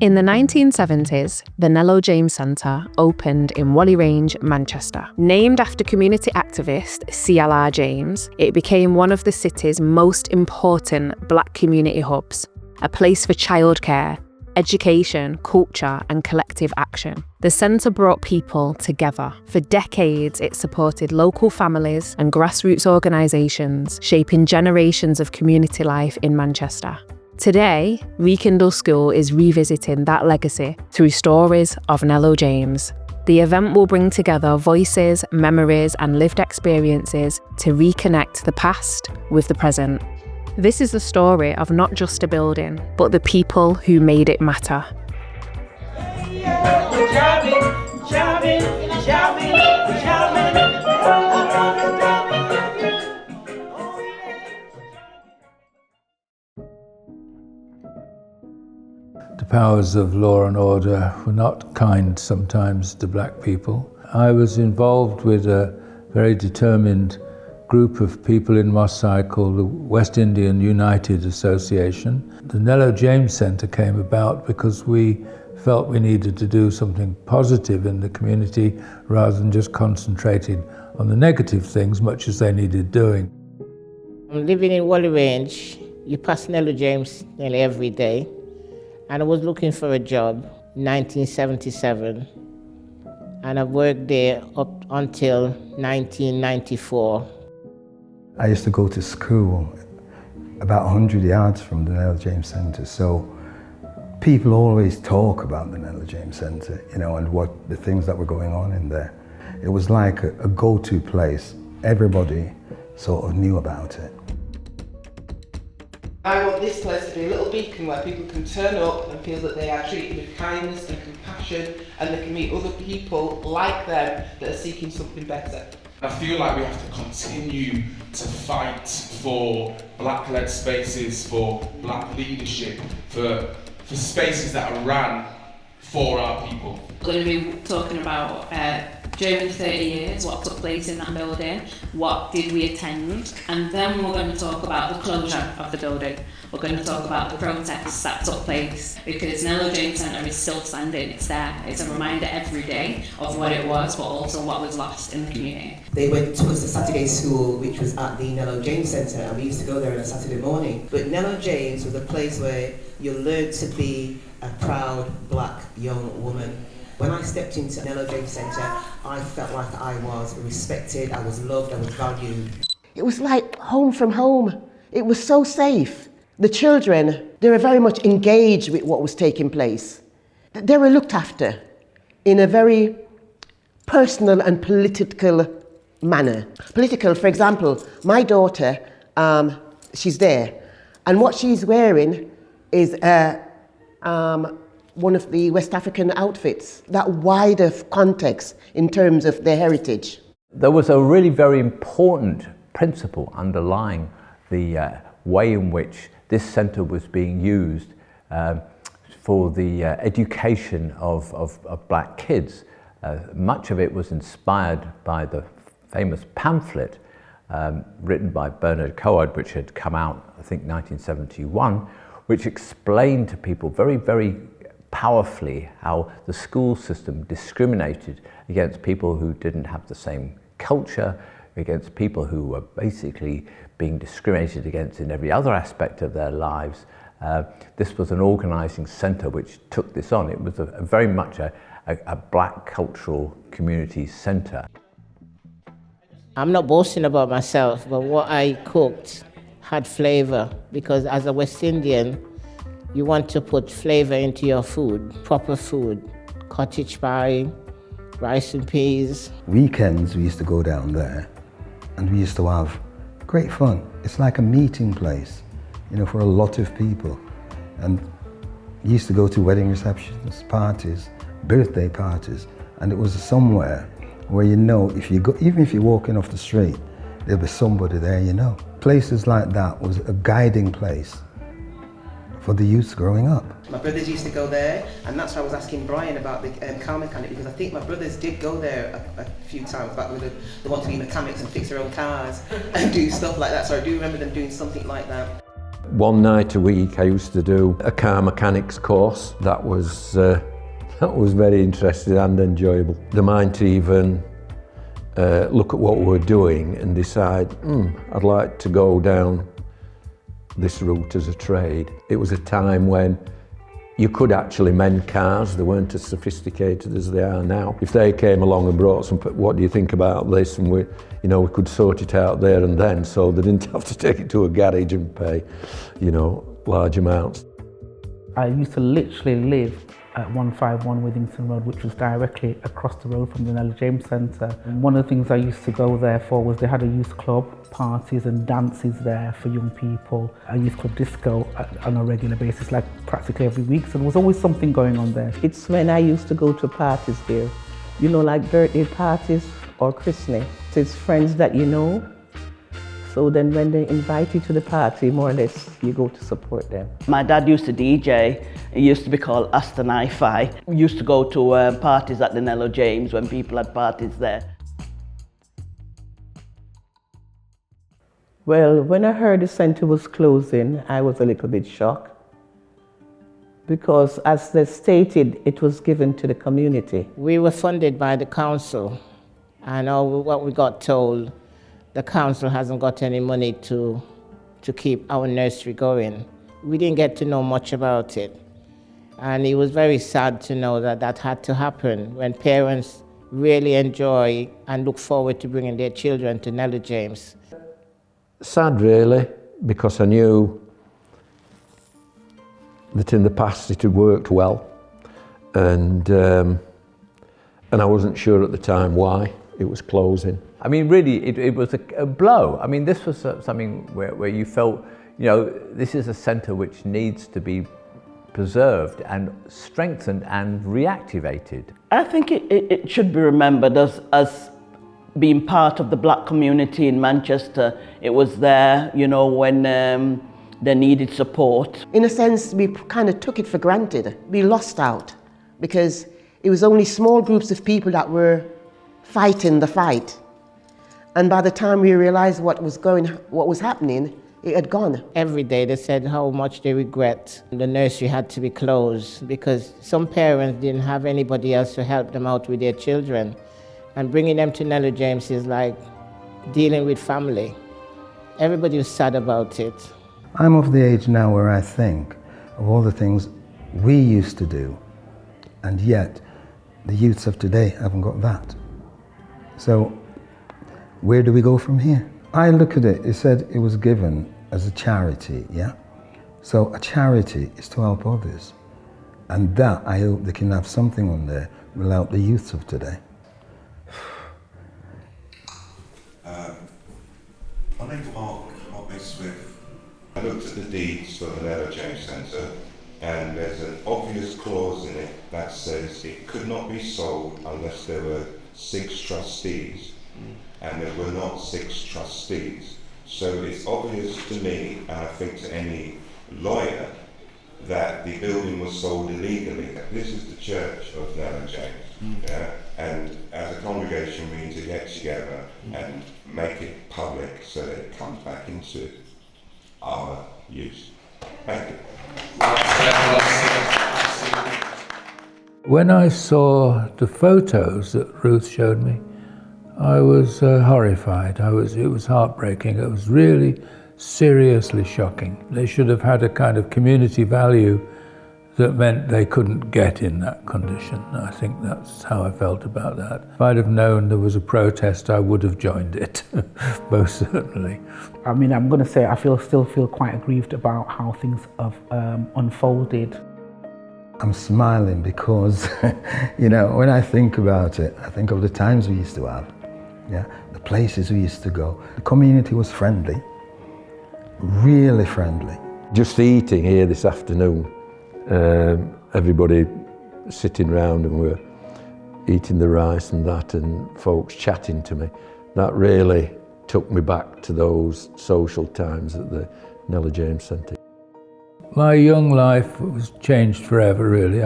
In the 1970s, the Nello James Centre opened in Whalley Range, Manchester. Named after community activist C.L.R. James, it became one of the city's most important black community hubs, a place for childcare, education, culture, and collective action. The centre brought people together. For decades, it supported local families and grassroots organisations, shaping generations of community life in Manchester. Today, Rekindle School is revisiting that legacy through Stories of Nello James. The event will bring together voices, memories, and lived experiences to reconnect the past with the present. This is the story of not just a building, but the people who made it matter. The powers of law and order were not kind sometimes to black people. I was involved with a very determined group of people in Moss Side called the West Indian United Association. The Nello James Centre came about because we felt we needed to do something positive in the community rather than just concentrating on the negative things, much as they needed doing. I'm living in Whalley Range. You pass Nello James nearly every day. And I was looking for a job in 1977. And I've worked there up until 1994. I used to go to school about 100 yards from the Nello James Centre, so people always talk about the Nello James Centre, and what the things that were going on in there. It was like a go-to place. Everybody sort of knew about it. I want this place to be a little beacon where people can turn up and feel that they are treated with kindness and compassion, and they can meet other people like them that are seeking something better. I feel like we have to continue to fight for black-led spaces, for black leadership, for spaces that are ran for our people. We're going to be talking about during the 30 years, what took place in that building, what did we attend, and then we're going to talk about the closure of the building. We're going to talk about the protests that took place, because Nello James Centre is still standing, it's there. It's a reminder every day of what it was, but also what was lost in the community. They took us to Saturday school, which was at the Nello James Centre, and we used to go there on a Saturday morning. But Nello James was a place where you learned to be a proud black young woman. When I stepped into Nello James Centre, I felt like I was respected, I was loved, I was valued. It was like home from home. It was so safe. The children, they were very much engaged with what was taking place. They were looked after in a very personal and political manner. Political, for example, my daughter, she's there, and what she's wearing is one of the West African outfits, that wider context in terms of their heritage. There was a really very important principle underlying the way in which this centre was being used for the education of black kids. Much of it was inspired by the famous pamphlet written by Bernard Coard, which had come out, I think, 1971, which explained to people very, very powerfully how the school system discriminated against people who didn't have the same culture, against people who were basically being discriminated against in every other aspect of their lives. This was an organising centre which took this on. It was very much a black cultural community centre. I'm not boasting about myself, but what I cooked had flavour, because as a West Indian, you want to put flavour into your food, proper food, cottage pie, rice and peas. Weekends we used to go down there and we used to have great fun. It's like a meeting place, for a lot of people. And we used to go to wedding receptions, parties, birthday parties, and it was somewhere where if you go, even if you're walking off the street, there'll be somebody there Places like that was a guiding place for the youths growing up. My brothers used to go there, and that's why I was asking Brian about the car mechanic, because I think my brothers did go there a few times back when they want to be mechanics and fix their own cars and do stuff like that, so I do remember them doing something like that. One night a week I used to do a car mechanics course. That was very interesting and enjoyable. The mind to even look at what we're doing and decide, I'd like to go down this route as a trade. It was a time when you could actually mend cars. They weren't as sophisticated as they are now. If they came along and brought some, what do you think about this? And we could sort it out there and then, so they didn't have to take it to a garage and pay, large amounts. I used to literally live at 151 Withington Road, which was directly across the road from the Nello James Centre. And one of the things I used to go there for was they had a youth club, parties and dances there for young people, a youth club disco on a regular basis, like practically every week. So there was always something going on there. It's when I used to go to parties there, like birthday parties or christening. So it's friends that you know. So then when they invite you to the party, more or less, you go to support them. My dad used to DJ. It used to be called amplify. We used to go to parties at the Nello James when people had parties there. Well, when I heard the centre was closing, I was a little bit shocked. Because as they stated, it was given to the community. We were funded by the council. And what we got told, the council hasn't got any money to keep our nursery going. We didn't get to know much about it. And it was very sad to know that had to happen when parents really enjoy and look forward to bringing their children to Nello James. Sad really, because I knew that in the past it had worked well, and I wasn't sure at the time why it was closing. I mean, really, it was a blow. I mean, this was something where you felt, this is a centre which needs to be preserved and strengthened and reactivated. I think it should be remembered as being part of the black community in Manchester. It was there, when they needed support. In a sense, we kind of took it for granted. We lost out because it was only small groups of people that were fighting the fight. And by the time we realized what was happening, it had gone. Every day they said how much they regret the nursery had to be closed because some parents didn't have anybody else to help them out with their children. And bringing them to Nello James is like dealing with family. Everybody was sad about it. I'm of the age now where I think of all the things we used to do, and yet the youths of today haven't got that. So where do we go from here? I look at it said it was given as a charity, yeah? So a charity is to help others. And that, I hope they can have something on there will help the youths of today. My name's Mark Smith. I looked at the deeds for the Nello James Centre, and there's an obvious clause in it that says it could not be sold unless there were 6 trustees. And there were not 6 trustees. So it's obvious to me, and I think to any lawyer, that the building was sold illegally. This is the Church of Nello James, yeah? And as a congregation we need to get together and make it public so that it comes back into our use. Thank you. When I saw the photos that Ruth showed me, I was horrified. It was heartbreaking. It was really seriously shocking. They should have had a kind of community value that meant they couldn't get in that condition. I think that's how I felt about that. If I'd have known there was a protest, I would have joined it, most certainly. I mean, I'm going to say I still feel quite aggrieved about how things have unfolded. I'm smiling because, when I think about it, I think of the times we used to have, the places we used to go. The community was friendly, really friendly. Just eating here this afternoon, everybody sitting round and we're eating the rice and that, and folks chatting to me. That really took me back to those social times at the Nello James Centre. My young life was changed forever, really.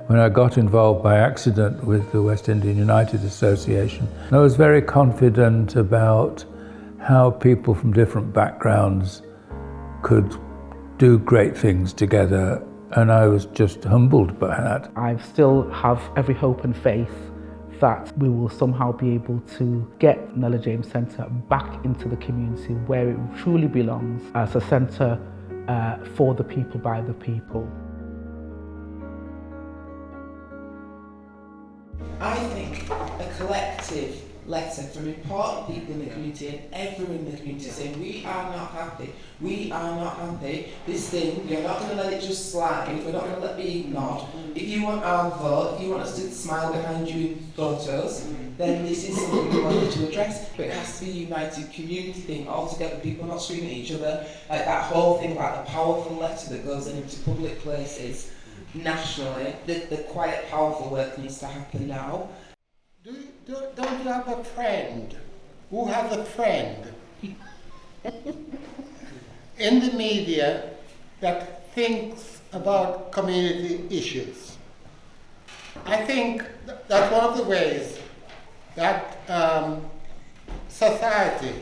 When I got involved by accident with the West Indian United Association, I was very confident about how people from different backgrounds could do great things together, and I was just humbled by that. I still have every hope and faith that we will somehow be able to get Nello James Centre back into the community where it truly belongs, as a centre for the people, by the people. I think a collective letter from important people in the community and everyone in the community saying we are not happy, this thing, you're not going to let it just slide, we're not going to let it be ignored. If you want our vote, if you want us to smile behind you in photos, then this is something we want to address. But it has to be a united community thing, all together, people not screaming at each other, like that whole thing about the powerful letter that goes into public places nationally, the quiet, powerful work needs to happen now. Don't you have a friend who has a friend in the media that thinks about community issues? I think that's one of the ways that society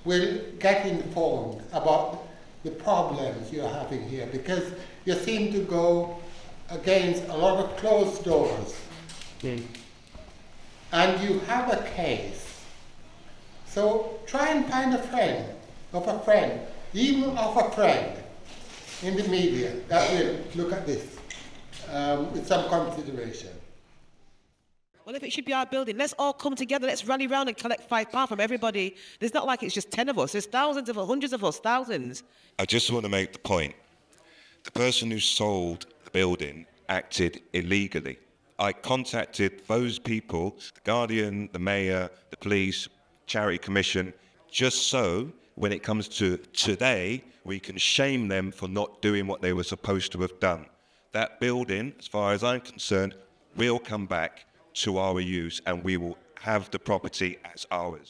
will get informed about the problems you're having here, because you seem to go against a lot of closed doors. And you have a case. So try and find a friend, even of a friend in the media that will look at this with some consideration. Well, if it should be our building, let's all come together, let's rally round and collect £5 from everybody. There's not like it's just 10 of us, there's thousands of us, hundreds of us, thousands. I just want to make the point. The person who sold the building acted illegally. I contacted those people, the Guardian, the Mayor, the police, Charity Commission, just so when it comes to today, we can shame them for not doing what they were supposed to have done. That building, as far as I'm concerned, will come back to our use and we will have the property as ours.